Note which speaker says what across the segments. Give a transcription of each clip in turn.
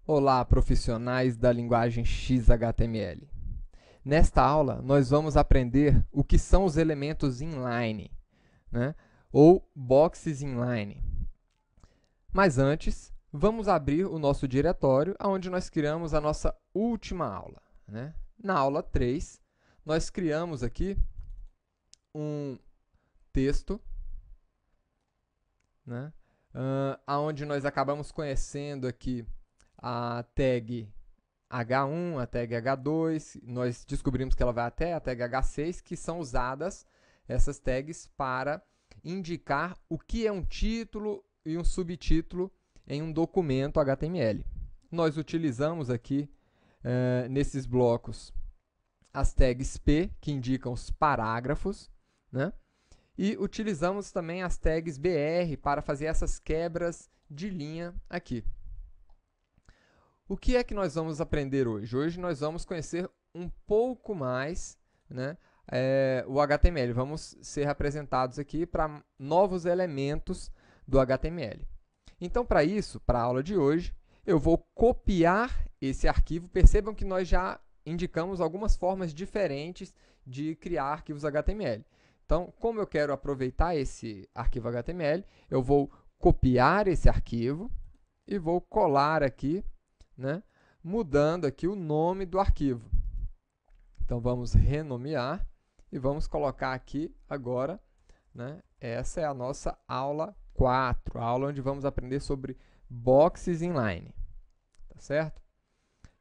Speaker 1: Olá, profissionais da linguagem XHTML. Nesta aula, nós vamos aprender o que são os elementos inline, né? Ou boxes inline. Mas antes, vamos abrir o nosso diretório, onde nós criamos a nossa última aula, né? Na aula 3, nós criamos aqui um texto, né? Onde nós acabamos conhecendo aqui a tag H1, a tag H2, nós descobrimos que ela vai até a tag H6, que são usadas essas tags para indicar o que é um título e um subtítulo em um documento HTML. Nós utilizamos aqui, nesses blocos, as tags P, que indicam os parágrafos, né? E utilizamos também as tags BR para fazer essas quebras de linha aqui. O que é que nós vamos aprender hoje? Hoje nós vamos conhecer um pouco mais, né, o HTML. Vamos ser apresentados aqui para novos elementos do HTML. Então, para isso, para a aula de hoje, eu vou copiar esse arquivo. Percebam que nós já indicamos algumas formas diferentes de criar arquivos HTML. Então, como eu quero aproveitar esse arquivo HTML, eu vou copiar esse arquivo e vou colar aqui, né, mudando aqui o nome do arquivo. Então, vamos renomear e vamos colocar aqui agora, né, essa é a nossa aula 4, a aula onde vamos aprender sobre boxes inline. Tá certo?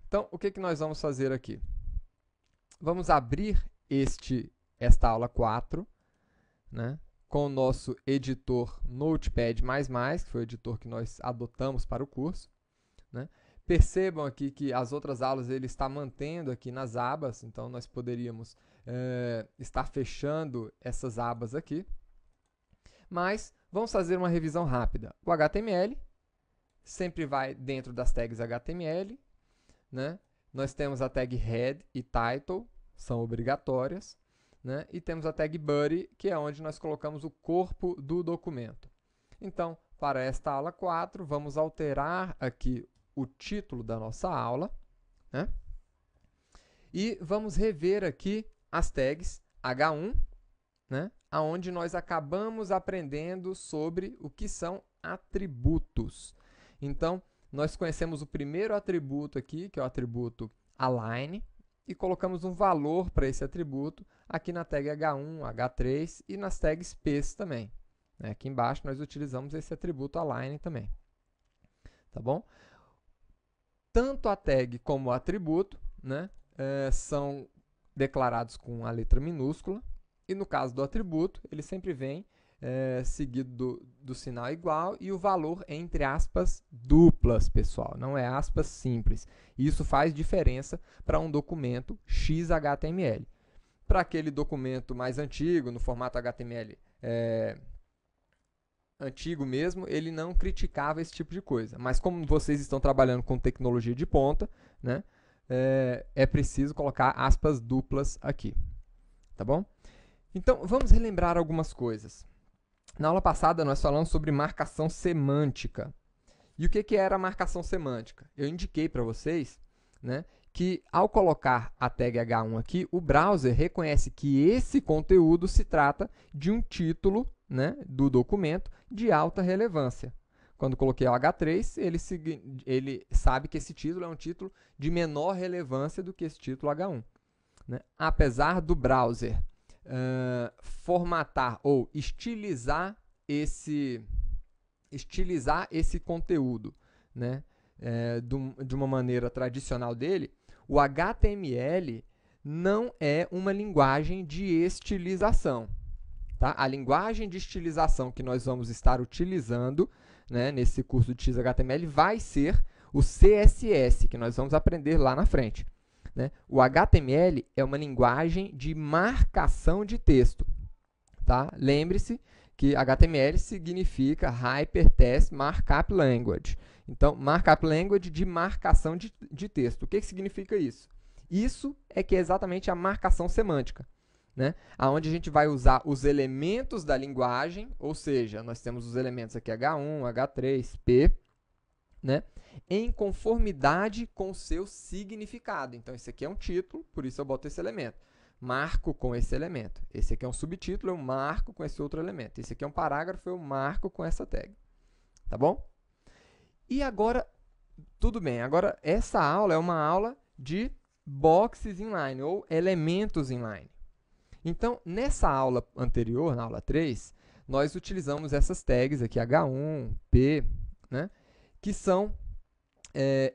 Speaker 1: Então, o que nós vamos fazer aqui? Vamos abrir esta aula 4, né, com o nosso editor Notepad++, que foi o editor que nós adotamos para o curso, né? Percebam aqui que as outras aulas ele está mantendo aqui nas abas, então nós poderíamos estar fechando essas abas aqui. Mas vamos fazer uma revisão rápida. O HTML sempre vai dentro das tags HTML, né? Nós temos a tag head e title, são obrigatórias, né? E temos a tag body, que é onde nós colocamos o corpo do documento. Então, para esta aula 4, vamos alterar aqui o título da nossa aula, né? E vamos rever aqui as tags H1, né, onde nós acabamos aprendendo sobre o que são atributos. Então, nós conhecemos o primeiro atributo aqui, que é o atributo align, e colocamos um valor para esse atributo aqui na tag H1, H3 e nas tags P também. Aqui embaixo nós utilizamos esse atributo align também. Tá bom? Tanto a tag como o atributo, né, são declarados com a letra minúscula, e no caso do atributo, ele sempre vem seguido do sinal igual e o valor entre aspas duplas, pessoal, não é aspas simples. Isso faz diferença para um documento XHTML. Para aquele documento mais antigo, no formato HTML antigo mesmo, ele não criticava esse tipo de coisa. Mas como vocês estão trabalhando com tecnologia de ponta, né, é preciso colocar aspas duplas aqui. Tá bom? Então, vamos relembrar algumas coisas. Na aula passada, nós falamos sobre marcação semântica. E o que era a marcação semântica? Eu indiquei para vocês, né, que ao colocar a tag H1 aqui, o browser reconhece que esse conteúdo se trata de um título, né, do documento de alta relevância. Quando coloquei o H3, ele sabe que esse título é um título de menor relevância do que esse título H1. Né? Apesar do browser formatar ou estilizar esse conteúdo, né, de uma maneira tradicional dele, o HTML não é uma linguagem de estilização. Tá? A linguagem de estilização que nós vamos estar utilizando, né, nesse curso de XHTML vai ser o CSS, que nós vamos aprender lá na frente. Né? O HTML é uma linguagem de marcação de texto. Tá? Lembre-se que HTML significa Hypertext Markup Language. Então, Markup Language de marcação de texto. O que significa isso? Isso é que é exatamente a marcação semântica. Né? Onde a gente vai usar os elementos da linguagem, ou seja, nós temos os elementos aqui H1, H3, P, né, em conformidade com o seu significado. Então, esse aqui é um título, por isso eu boto esse elemento. Marco com esse elemento. Esse aqui é um subtítulo, eu marco com esse outro elemento. Esse aqui é um parágrafo, eu marco com essa tag. Tá bom? E agora, tudo bem. Agora, essa aula é uma aula de boxes inline, ou elementos inline. Então, nessa aula anterior, na aula 3, nós utilizamos essas tags aqui, H1, P, né, que são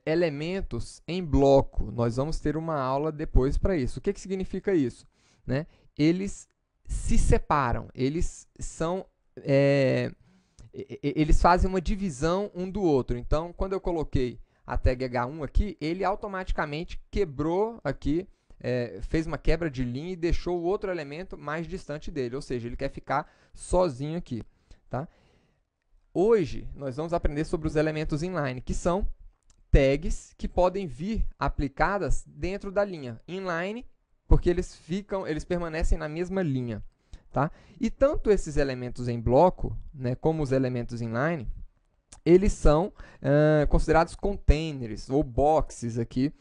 Speaker 1: elementos em bloco. Nós vamos ter uma aula depois para isso. O que significa isso? Né? Eles se separam, eles são... eles fazem uma divisão um do outro. Então, quando eu coloquei a tag H1 aqui, ele automaticamente quebrou aqui, fez uma quebra de linha e deixou o outro elemento mais distante dele, ou seja, ele quer ficar sozinho aqui. Tá? Hoje, nós vamos aprender sobre os elementos inline, que são tags que podem vir aplicadas dentro da linha. Inline, porque eles permanecem na mesma linha. Tá? E tanto esses elementos em bloco, né, como os elementos inline, eles são considerados containers ou boxes aqui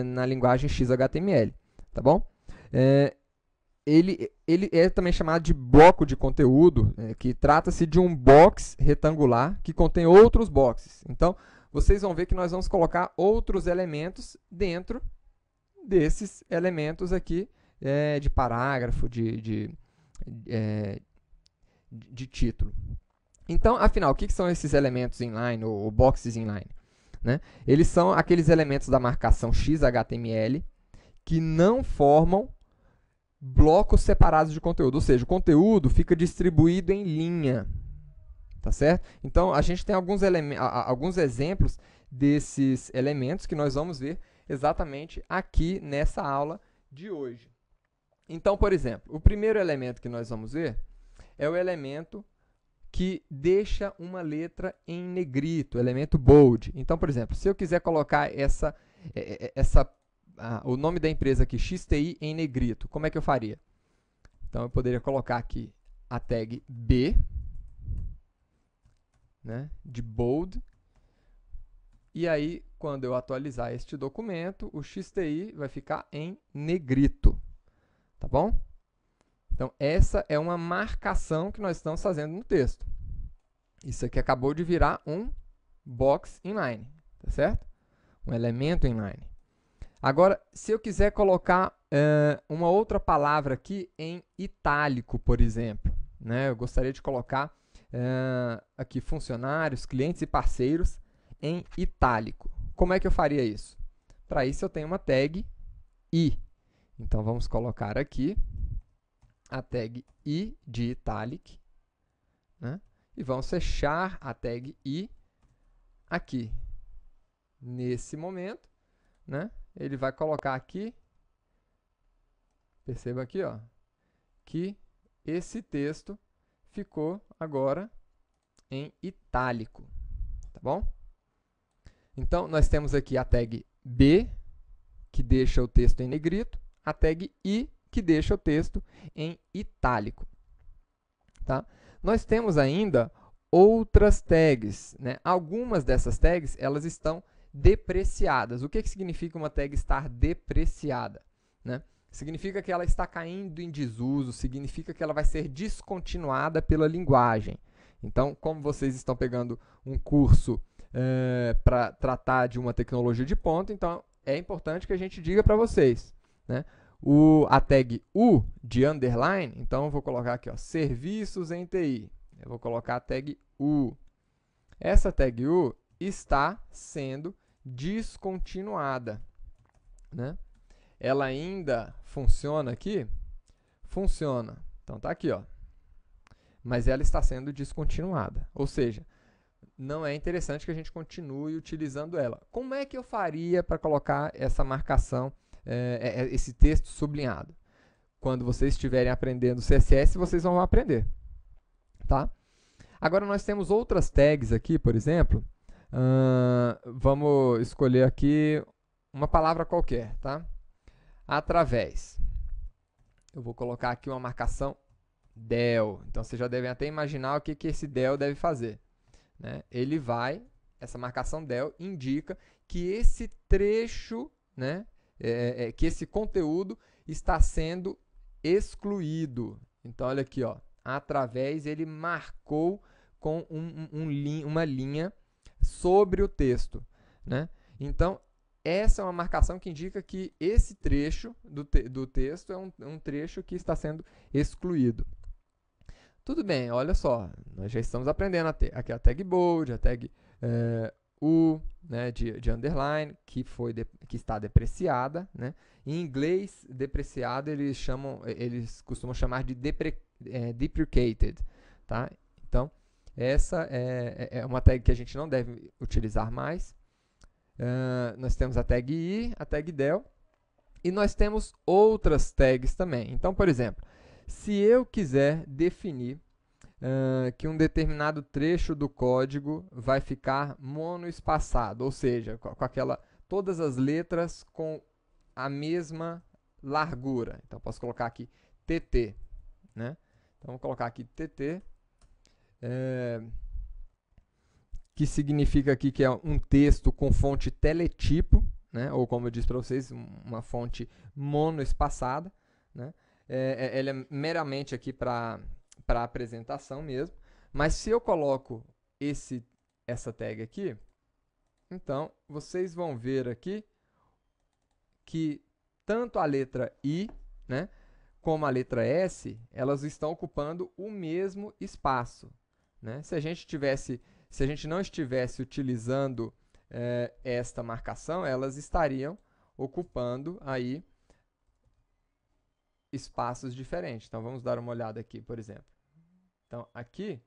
Speaker 1: na linguagem XHTML. Tá bom? Ele é também chamado de bloco de conteúdo, que trata-se de um box retangular que contém outros boxes. Então, vocês vão ver que nós vamos colocar outros elementos dentro desses elementos aqui de parágrafo, de título. Então, afinal, o que são esses elementos inline ou boxes inline? Né? Eles são aqueles elementos da marcação XHTML que não formam blocos separados de conteúdo, ou seja, o conteúdo fica distribuído em linha. Tá certo? Então, a gente tem alguns exemplos desses elementos que nós vamos ver exatamente aqui nessa aula de hoje. Então, por exemplo, o primeiro elemento que nós vamos ver é o elemento que deixa uma letra em negrito, o elemento bold. Então, por exemplo, se eu quiser colocar o nome da empresa aqui, XTI, em negrito, como é que eu faria? Então, eu poderia colocar aqui a tag B, né, de bold, e aí, quando eu atualizar este documento, o XTI vai ficar em negrito. Tá bom? Então, essa é uma marcação que nós estamos fazendo no texto. Isso aqui acabou de virar um box inline, tá certo? Um elemento inline. Agora, se eu quiser colocar uma outra palavra aqui em itálico, por exemplo, né? Eu gostaria de colocar aqui funcionários, clientes e parceiros em itálico. Como é que eu faria isso? Para isso, eu tenho uma tag I. Então, vamos colocar aqui a tag I de italic, né? E vamos fechar a tag I aqui. Nesse momento, né? Ele vai colocar aqui, perceba aqui, ó, que esse texto ficou agora em itálico, tá bom? Então, nós temos aqui a tag B, que deixa o texto em negrito, a tag I, que deixa o texto em itálico. Tá? Nós temos ainda outras tags, né? Algumas dessas tags, elas estão depreciadas. O que significa uma tag estar depreciada? Né? Significa que ela está caindo em desuso, significa que ela vai ser descontinuada pela linguagem. Então, como vocês estão pegando um curso para tratar de uma tecnologia de ponta, então é importante que a gente diga para vocês, né? A tag U de underline, então eu vou colocar aqui, ó, serviços em TI. Eu vou colocar a tag U. Essa tag U está sendo descontinuada, né? Ela ainda funciona aqui? Funciona. Então, tá aqui, ó. Mas ela está sendo descontinuada. Ou seja, não é interessante que a gente continue utilizando ela. Como é que eu faria para colocar essa marcação, esse texto sublinhado? Quando vocês estiverem aprendendo CSS, vocês vão aprender. Tá? Agora, nós temos outras tags aqui, por exemplo. Vamos escolher aqui uma palavra qualquer, tá? Através. Eu vou colocar aqui uma marcação del. Então, vocês já devem até imaginar o que esse del deve fazer. Né? essa marcação del indica que esse trecho, né, que esse conteúdo está sendo excluído. Então, olha aqui, ó, através, ele marcou com uma linha sobre o texto, né? Então, essa é uma marcação que indica que esse trecho do texto é um trecho que está sendo excluído. Tudo bem, olha só, nós já estamos aprendendo aqui a tag bold, a tag U, né, de underline, que está depreciada, né? Em inglês, depreciado eles costumam chamar de deprecated, tá? Então, essa é uma tag que a gente não deve utilizar mais. Nós temos a tag I, a tag del, e nós temos outras tags também. Então, por exemplo, se eu quiser definir que um determinado trecho do código vai ficar monoespaçado, ou seja, com todas as letras com a mesma largura. Então, posso colocar aqui TT, né? Então, vou colocar aqui TT, que significa aqui que é um texto com fonte teletipo, né? Ou como eu disse para vocês, uma fonte monoespaçada, né? Ela é meramente aqui para apresentação mesmo, mas se eu coloco essa tag aqui, então vocês vão ver aqui que tanto a letra I, né, como a letra S, elas estão ocupando o mesmo espaço, né? Se a gente não estivesse utilizando esta marcação, elas estariam ocupando aí espaços diferentes. Então, vamos dar uma olhada aqui, por exemplo. Então, aqui,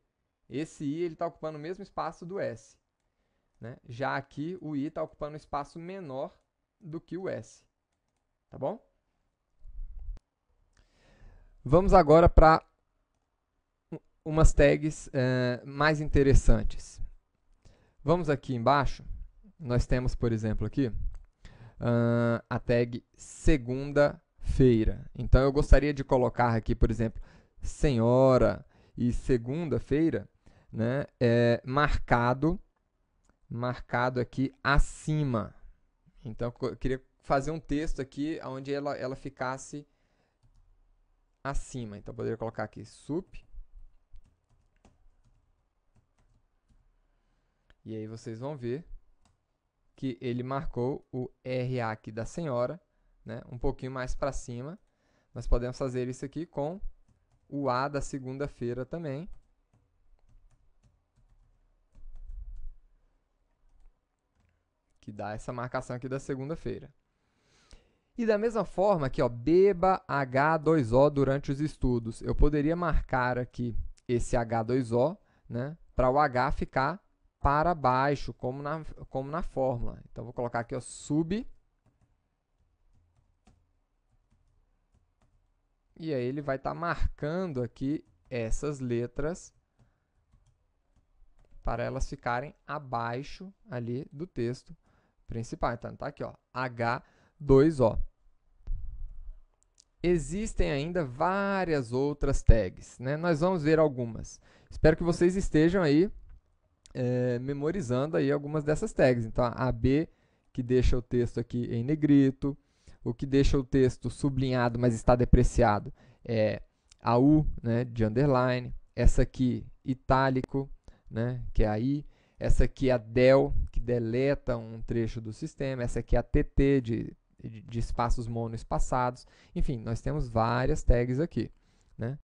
Speaker 1: esse I está ocupando o mesmo espaço do S, né? Já aqui, o I está ocupando um espaço menor do que o S. Tá bom? Vamos agora para umas tags mais interessantes. Vamos aqui embaixo. Nós temos, por exemplo, aqui, a tag segunda-feira. Então, eu gostaria de colocar aqui, por exemplo, senhora e segunda-feira, né, marcado aqui acima. Então, eu queria fazer um texto aqui onde ela ficasse acima. Então, eu poderia colocar aqui sup. E aí vocês vão ver que ele marcou o RA aqui da senhora, né, um pouquinho mais para cima. Nós podemos fazer isso aqui com o A da segunda-feira também. Que dá essa marcação aqui da segunda-feira. E da mesma forma aqui, ó, beba H2O durante os estudos. Eu poderia marcar aqui esse H2O, né, para o H ficar para baixo, como na fórmula. Então, vou colocar aqui, ó, sub. E aí ele vai estar marcando aqui essas letras para elas ficarem abaixo ali do texto principal. Então, tá aqui, ó, H2O. Existem ainda várias outras tags, né? Nós vamos ver algumas. Espero que vocês estejam aí memorizando aí algumas dessas tags. Então, a AB, que deixa o texto aqui em negrito. O que deixa o texto sublinhado, mas está depreciado, é a U, né, de underline. Essa aqui, itálico, né, que é a I. Essa aqui é a del, que deleta um trecho do sistema. Essa aqui é a TT, de espaços monoespaçados. Enfim, nós temos várias tags aqui, né?